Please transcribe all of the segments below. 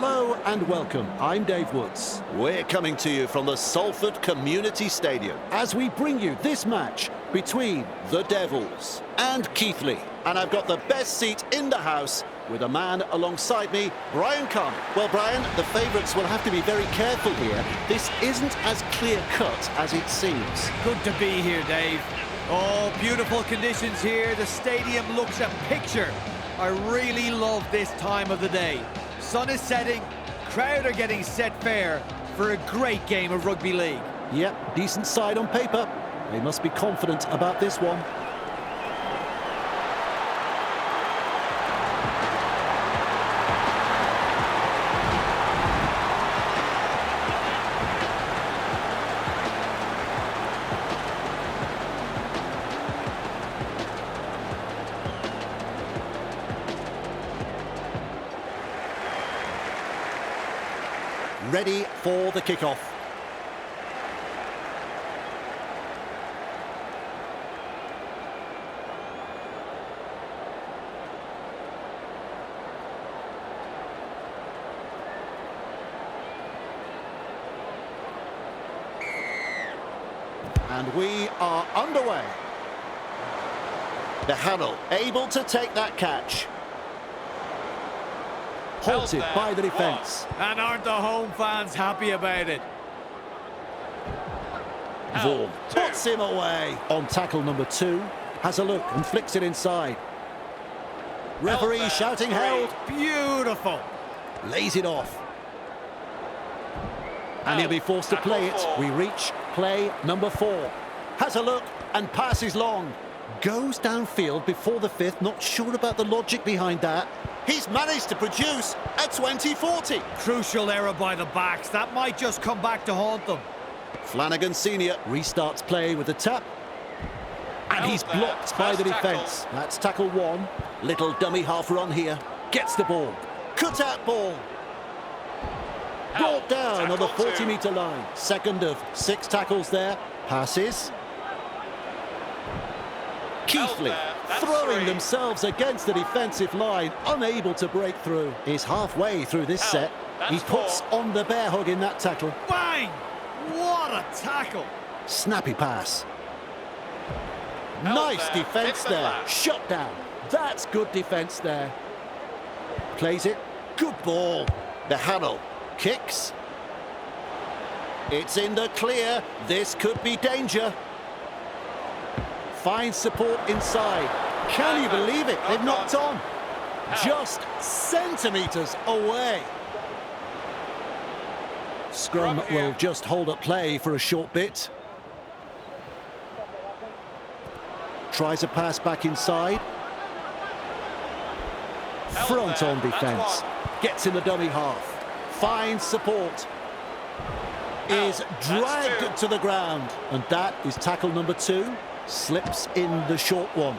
Hello and welcome. I'm Dave Woods. We're coming to you from the Salford Community Stadium As we bring you this match between the Devils and Keighley. And I've got the best seat in the house with a man alongside me, Brian Carney. Well, Brian, the favourites will have to be very careful here. This isn't as clear-cut as it seems. Good to be here, Dave. Oh, beautiful conditions here. The stadium looks a picture. I really love this time of the day. Sun is setting, crowd are getting set fair for a great game of rugby league. Yep, decent side on paper. They must be confident about this one. Ready for the kickoff. And we are underway. The Hannell able to take that catch. Halted by the defence. And aren't the home fans happy about it? Vaughan puts him away. On tackle number 2, has a look and flicks it inside. Referee shouting held. Beautiful. Lays it off. And he'll be forced to play it. We reach play number 4. Has a look and passes long. Goes downfield before the 5th. Not sure about the logic behind that. He's managed to produce a 20-40. Crucial error by the backs. That might just come back to haunt them. Flanagan Senior Restarts play with the tap. And he's blocked by the defence. That's tackle 1. Little dummy half run here. Gets the ball. cut out ball. Brought down on the 40-metre line. Second of 6 tackles there. Passes. Keighley throwing themselves against the defensive line, unable to break through. He's halfway through this set. He puts on the bear hug in that tackle. Bang! What a tackle! Snappy pass. Nice defence there. Shut down. That's good defence there. Plays it. Good ball. The Hannell kicks. It's in the clear. This could be danger. Finds support inside. Can you believe it? They've knocked on. Just centimetres away. Scrum will just hold up play for a short bit. Tries a pass back inside. Front on defence. Gets in the dummy half. Finds support. Is dragged to the ground. And that is tackle number 2. Slips in the short one.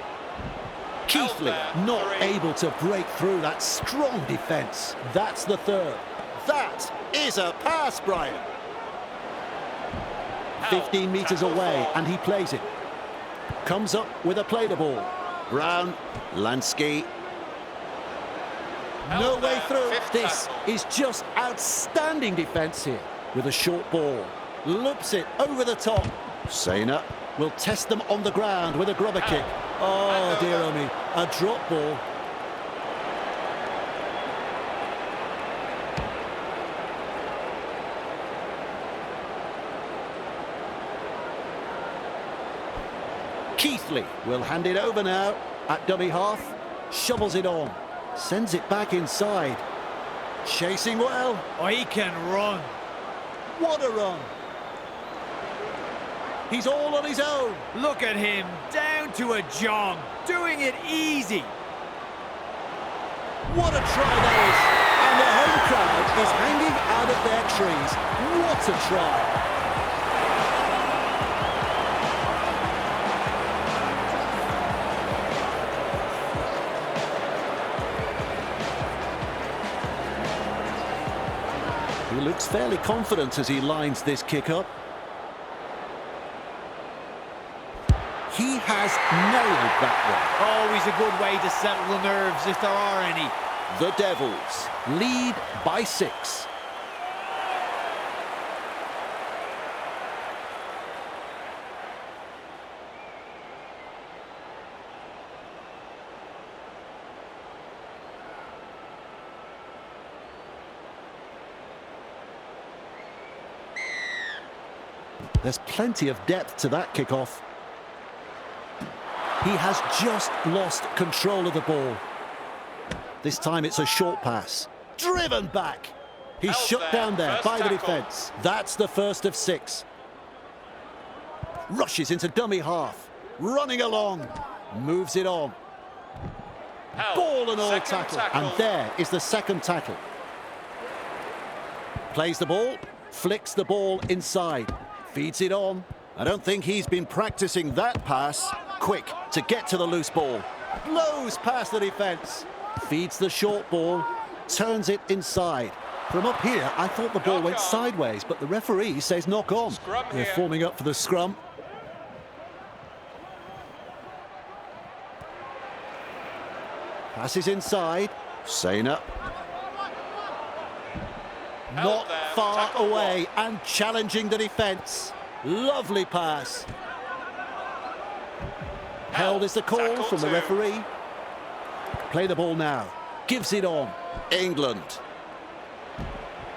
Keighley not able to break through that strong defence. That's the third. That is a pass, Brian. 15 metres away, and he plays it. Comes up with a play the ball. Brown, Lansky. No way through. This is just outstanding defence here with a short ball. Loops it over the top. Sainer will test them on the ground with a grubber kick. Oh, dear oh me, a drop ball. Keighley will hand it over now at dummy half. Shovels it on. Sends it back inside. Chasing well. Oh, he can run. What a run. He's all on his own. Look at him, down to a jog, doing it easy. What a try that is. And the home crowd is hanging out of their trees. What a try. He looks fairly confident as he lines this kick up. He has nailed that one. Always a good way to settle the nerves if there are any. The Devils lead by 6. There's plenty of depth to that kickoff. He has just lost control of the ball. This time it's a short pass. Driven back. He's shut down there by the defence. That's the first of 6. Rushes into dummy half. Running along. Moves it on. Ball and all tackle. And there is the second tackle. Plays the ball. Flicks the ball inside. Feeds it on. I don't think he's been practicing that pass. Quick to get to the loose ball. Blows past the defence. Feeds the short ball. Turns it inside. From up here, I thought the ball went sideways, but the referee says knock on. They're forming up for the scrum. Passes inside. Sainer. Not far away and challenging the defence. Lovely pass. Held is the call from the referee. Play the ball now. Gives it on. England.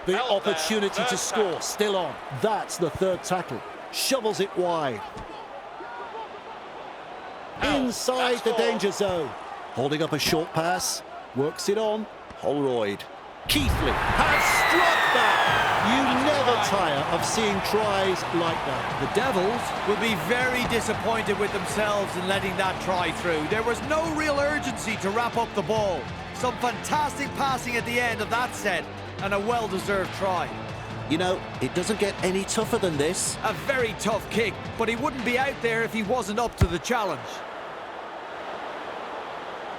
The opportunity to score still on. That's the third tackle. Shovels it wide. Inside the danger zone. Holding up a short pass. Works it on. Holroyd. Keithley has struck back. You never tire of seeing tries like that. The Devils will be very disappointed with themselves in letting that try through. There was no real urgency to wrap up the ball. Some fantastic passing at the end of that set and a well-deserved try. You know, it doesn't get any tougher than this. A very tough kick, but he wouldn't be out there if he wasn't up to the challenge.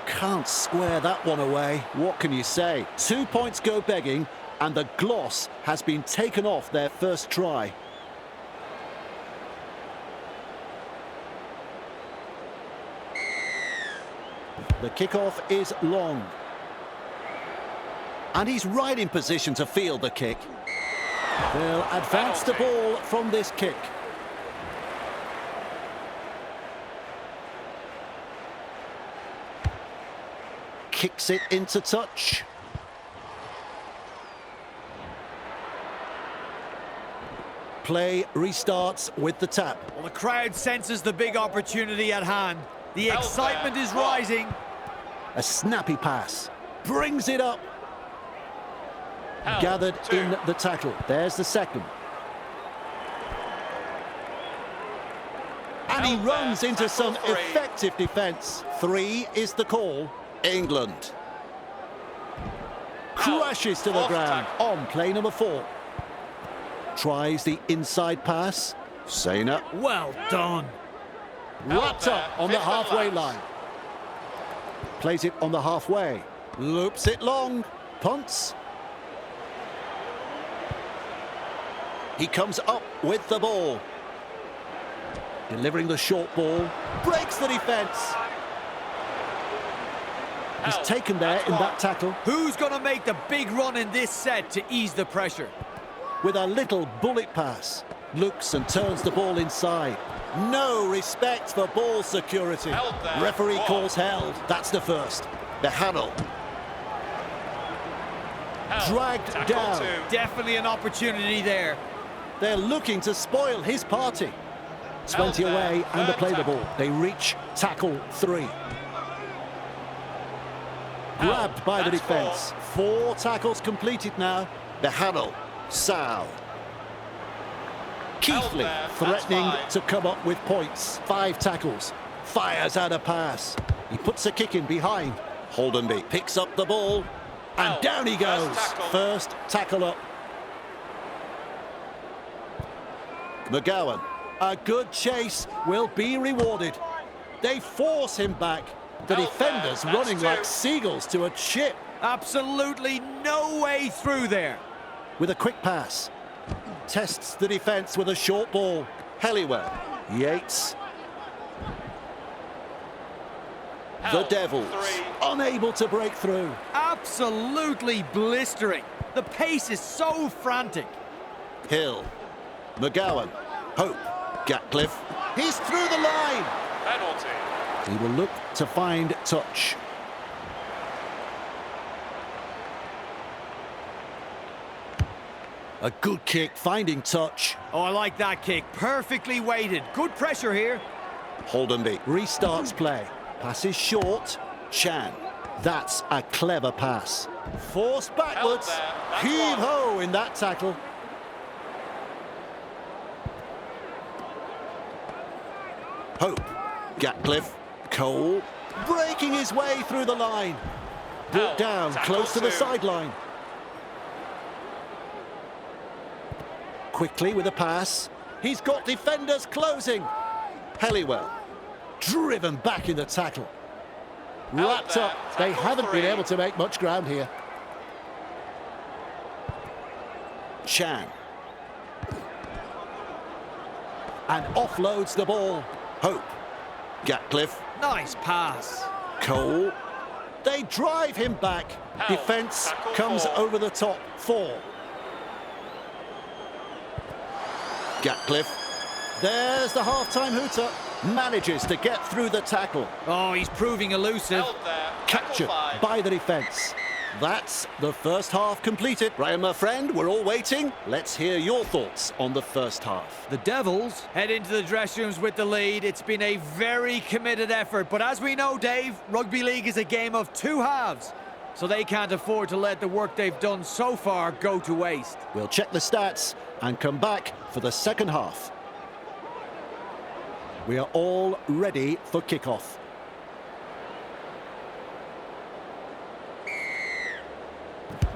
Can't square that one away. What can you say? 2 points go begging, and the gloss has been taken off their first try. The kickoff is long. And he's right in position to field the kick. They'll advance the ball from this kick. Kicks it into touch. Play restarts with the tap. Well, the crowd senses the big opportunity at hand. The excitement is rising. A snappy pass. Brings it up. Gathered in the tackle. There's the second. And he runs into some effective defence. 3 is the call. England. Crashes to the ground on play number 4. Tries the inside pass. Sainer. Well done. Wrapped up on the halfway line. Plays it on the halfway. Loops it long. Punts. He comes up with the ball. Delivering the short ball. Breaks the defence. He's taken there in that tackle. Who's going to make the big run in this set to ease the pressure? With a little bullet pass. Looks and turns the ball inside. No respect for ball security. Referee calls held. That's the first. The handle. Dragged down. Definitely an opportunity there. They're looking to spoil his party. 20 away and the play the ball. They reach tackle 3. Grabbed by the defence. 4 tackles completed now. The handle. Sow. Keithley threatening to come up with points. 5 tackles. Fires out a pass. He puts a kick in behind. Holdenby picks up the ball. And down he goes. First tackle up. McGowan. A good chase will be rewarded. They force him back. The defenders running like seagulls to a ship. Absolutely no way through there. With a quick pass. Tests the defence with a short ball. Helliwell. Yates. The Devils, unable to break through. Absolutely blistering. The pace is so frantic. Hill, McGowan, Hope, Gatcliffe. He's through the line. Penalty. He will look to find touch. A good kick, finding touch. Oh, I like that kick. Perfectly weighted. Good pressure here. Holdenby Restarts play. Passes short. Chan. That's a clever pass. Forced backwards. Held there. That's Heave-ho in that tackle. Hope, Gatcliffe, Cole, breaking his way through the line. Brought down Tackle close to the two. sideline. Quickly with a pass. He's got defenders closing. Helliwell, Driven back in the tackle. Held Wrapped there. up. They Tackle haven't been three. able to make much ground here. Chan, And offloads the ball. Hope, Gatcliffe, Nice pass. Cole, They drive him back. Held. Defence Tackle comes four. over the top. 4. Gatcliffe, There's the half-time hooter. manages to get through the tackle. Oh, he's proving elusive. Held there. Tackle Captured five. by the defence. That's the first half completed. Brian, my friend, we're all waiting. Let's hear your thoughts on the first half. The Devils head into the dressing rooms with the lead. It's been a very committed effort. But as we know, Dave, Rugby League is a game of two halves. So they can't afford to let the work they've done so far go to waste. We'll check the stats and come back for the second half. We are all ready for kickoff.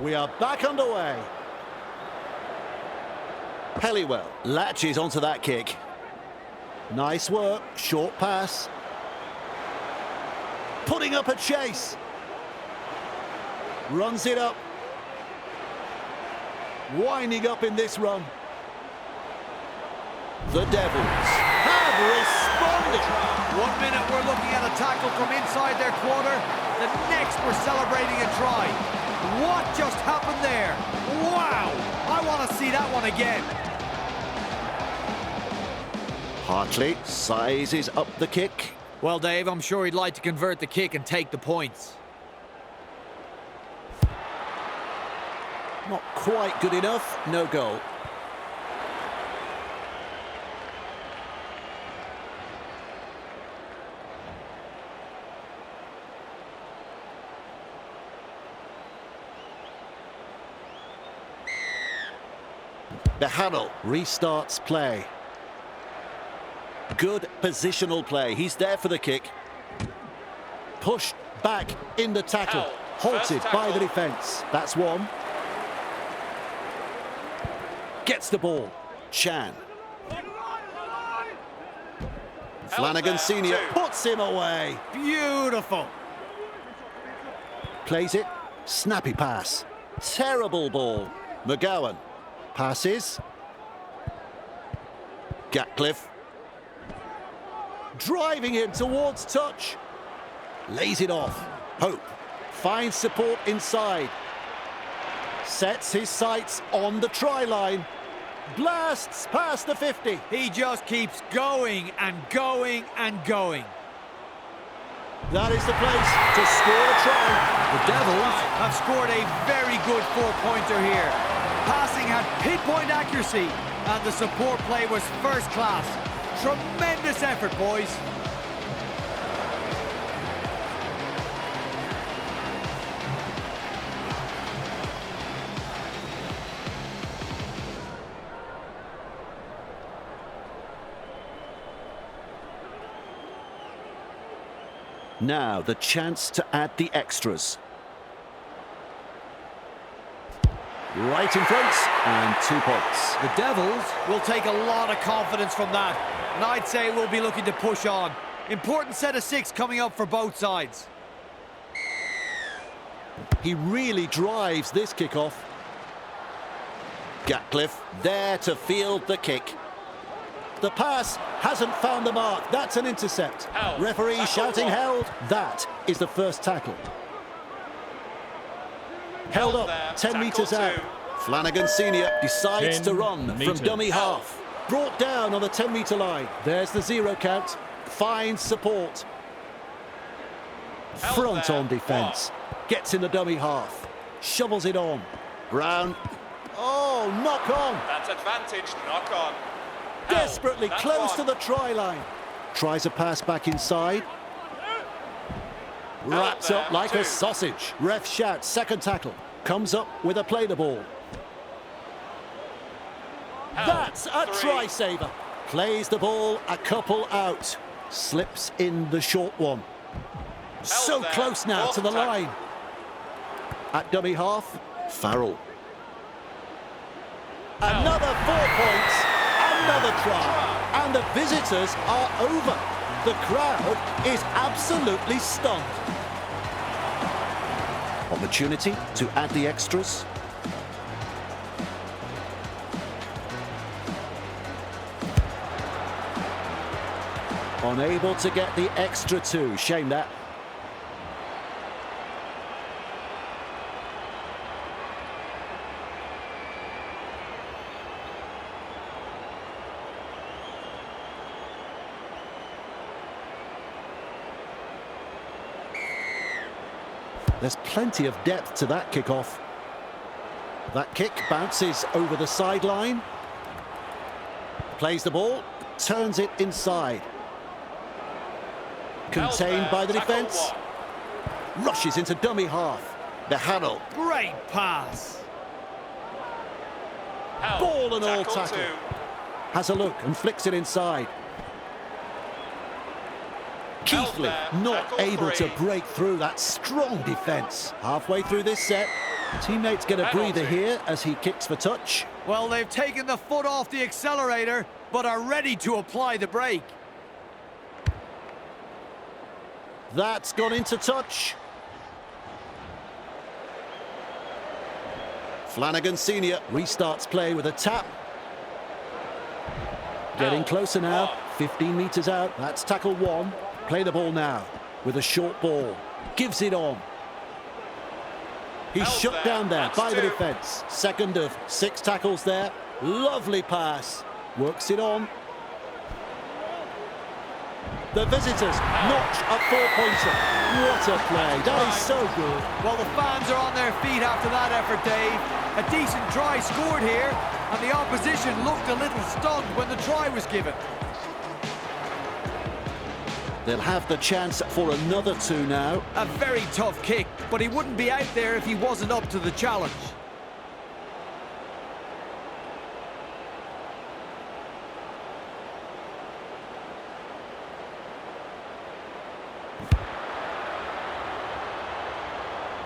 We are back underway. Helliwell latches onto that kick. Nice work, short pass. Putting up a chase. Runs it up. Winding up in this run. The Devils have responded. 1 minute we're looking at a tackle from inside their quarter. The next we're celebrating a try. What just happened there? Wow! I want to see that one again. Hartley sizes up the kick. Well, Dave, I'm sure he'd like to convert the kick and take the points. Not quite good enough, no goal. Beharrell Restarts play. good positional play. He's there for the kick. Pushed back in the tackle. Held. Halted First by the tackle. defence. That's one. Gets the ball. Chan. Flanagan there. Senior Two. puts him away. Beautiful. Plays it. Snappy pass. Terrible ball. McGowan. Passes. Gatcliffe. Driving him towards touch. Lays it off. Hope. Finds support inside. Sets his sights on the try line. Blasts past the 50. He just keeps going and going and going. That is the place to score a try. The Devils have scored a very good four-pointer here. Passing had pinpoint accuracy and the support play was first class. Tremendous effort, boys. Now the chance to add the extras. Right in front and 2 points. The Devils will take a lot of confidence from that. And I'd say we'll be looking to push on. Important set of 6 coming up for both sides. He really drives this kickoff. Gatcliffe there to field the kick. The pass hasn't found the mark. That's an intercept. Held. Referee Tackle shouting one. held. That is the first tackle. Held up, 10 metres out. Flanagan Senior decides 10 to run metres. from dummy half. Brought down on the 10-metre line. There's the 0 count. Finds support. Front on defence. Gets in the dummy half. Shovels it on. Brown. Oh, knock on. That's advantage, knock on. Desperately That's close one. to the try line. Tries a pass back inside. Wraps up like a sausage. Ref shouts, second tackle. Comes up with a play the ball. That's a try saver. Plays the ball a couple out. Slips in the short one. So close now to the line. At dummy half, Farrell. Another 4 points. Another try. And the visitors are over. The crowd is absolutely stunned. Opportunity to add the extras. Unable to get the extra 2. Shame that. There's plenty of depth to that kickoff. That kick bounces over the sideline. Plays the ball, turns it inside. Contained by the defence. Rushes into dummy half. Beharrell. Great pass. Ball and all tackle. Has a look and flicks it inside. Keithley not able to break through that strong defence. Halfway through this set, teammates get a breather here as he kicks for touch. Well, they've taken the foot off the accelerator, but are ready to apply the brake. That's gone into touch. Flanagan Senior restarts play with a tap. Getting closer now, 15 metres out. That's tackle 1. Play the ball now with a short ball. Gives it on. He's shut down there by the defence. Second of 6 tackles there. Lovely pass. Works it on. The visitors notch a 4-pointer. What a play. That is so good. Well, the fans are on their feet after that effort, Dave. A decent try scored here, and the opposition looked a little stunned when the try was given. They'll have the chance for another 2 now. A very tough kick, but he wouldn't be out there if he wasn't up to the challenge.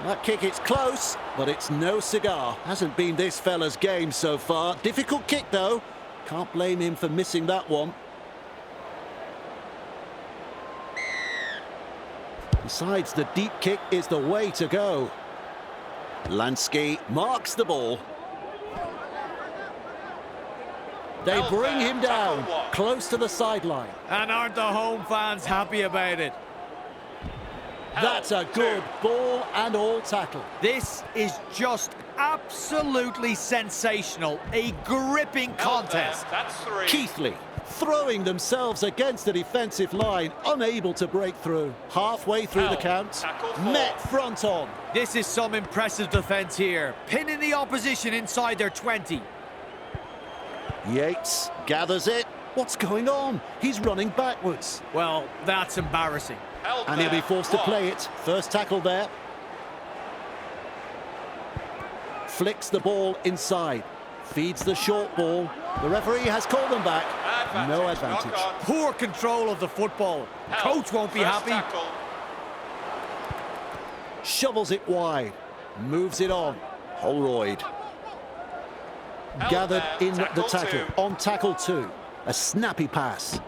That kick, it's close, but it's no cigar. Hasn't been this fella's game so far. Difficult kick, though. Can't blame him for missing that one. Decides the deep kick is the way to go. Lansky marks the ball. They bring him down, close to the sideline. And aren't the home fans happy about it? That's a good ball and all tackle. This is just absolutely sensational. A gripping contest. That's 3. Keithley throwing themselves against the defensive line, unable to break through. Halfway through the count, met front on. This is some impressive defence here, pinning the opposition inside their 20. Yates gathers it. What's going on? He's running backwards. Well, that's embarrassing. And he'll be forced to play it. First tackle there. Flicks the ball inside. Feeds the short ball. The referee has called them back. No advantage. Poor control of the football. Coach won't be happy. Shovels it wide. Moves it on. Holroyd. Gathered in the tackle. On tackle 2. A snappy pass.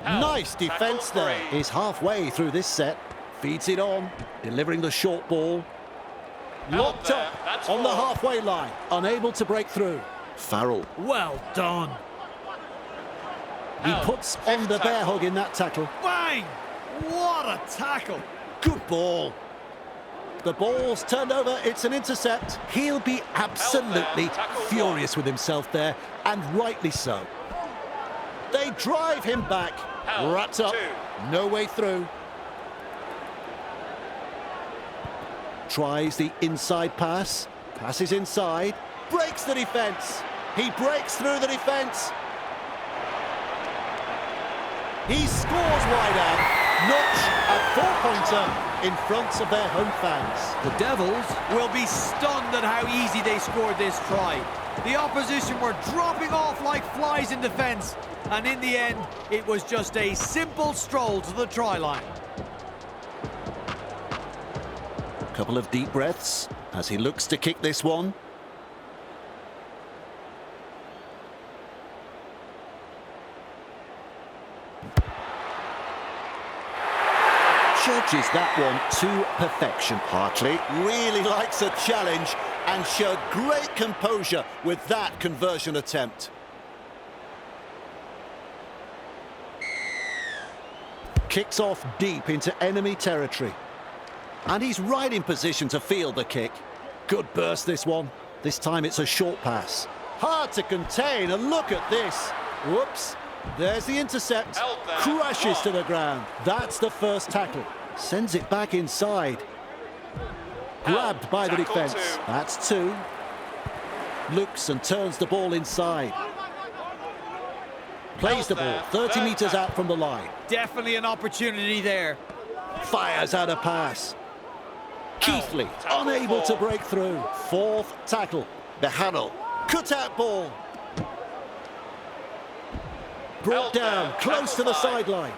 Nice defence there. He's halfway through this set. Feeds it on. Delivering the short ball. Locked up on the halfway line. Unable to break through. Farrell. Well done. He puts on the bear hug in that tackle. Bang! What a tackle! Good ball. The ball's turned over, it's an intercept. He'll be absolutely furious with himself there, and rightly so. They drive him back, wrapped up, no way through. Tries the inside pass, passes inside, breaks the defence. He breaks through the defence. He scores wide out. Notch a four-pointer in front of their home fans. The Devils will be stunned at how easy they scored this try. The opposition were dropping off like flies in defence, and in the end, it was just a simple stroll to the try line. Couple of deep breaths as he looks to kick this one. Judges that one to perfection. Hartley really likes a challenge and showed great composure with that conversion attempt. Kicks off deep into enemy territory. And he's right in position to field the kick. Good burst, this one. This time it's a short pass. Hard to contain, and look at this. Whoops. There's the intercept. Crashes to the ground. That's the first tackle. Sends it back inside. Grabbed by the defence. That's two. Looks and turns the ball inside. Plays the ball 30 metres out from the line. Definitely an opportunity there. Fires out a pass. Keithley unable to break through. Fourth tackle. Behanel. Cut out ball. Brought down close to the sideline.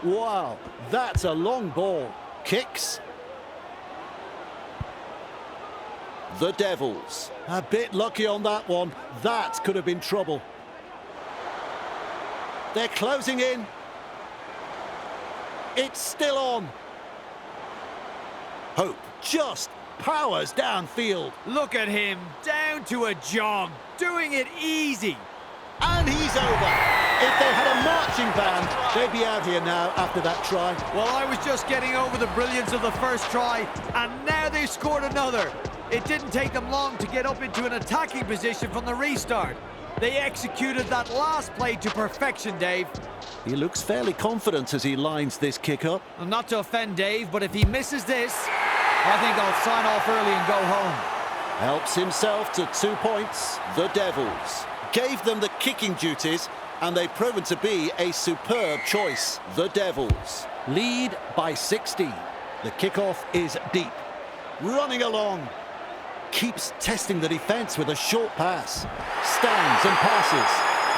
Wow, that's a long ball. Kicks. The Devils. A bit lucky on that one. That could have been trouble. They're closing in. It's still on. Hope just powers downfield. Look at him, down to a jog, doing it easy. And he's over. If they had a marching band, they'd be out here now after that try. Well, I was just getting over the brilliance of the first try, and now they've scored another. It didn't take them long to get up into an attacking position from the restart. They executed that last play to perfection, Dave. He looks fairly confident as he lines this kick up. And not to offend Dave, but if he misses this, I think I'll sign off early and go home. Helps himself to 2 points. The Devils gave them the kicking duties, and they've proven to be a superb choice. The Devils lead by 16. The kickoff is deep. Running along. Keeps testing the defence with a short pass. Stands and passes.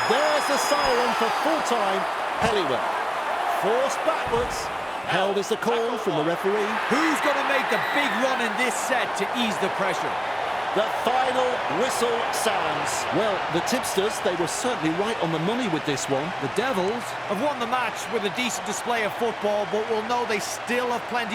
There's the siren for full-time. Helliwell. Forced backwards. Held is the call from the referee. Who's going to make the big run in this set to ease the pressure? The final whistle sounds. Well, the tipsters, they were certainly right on the money with this one. The Devils have won the match with a decent display of football, but we'll know they still have plenty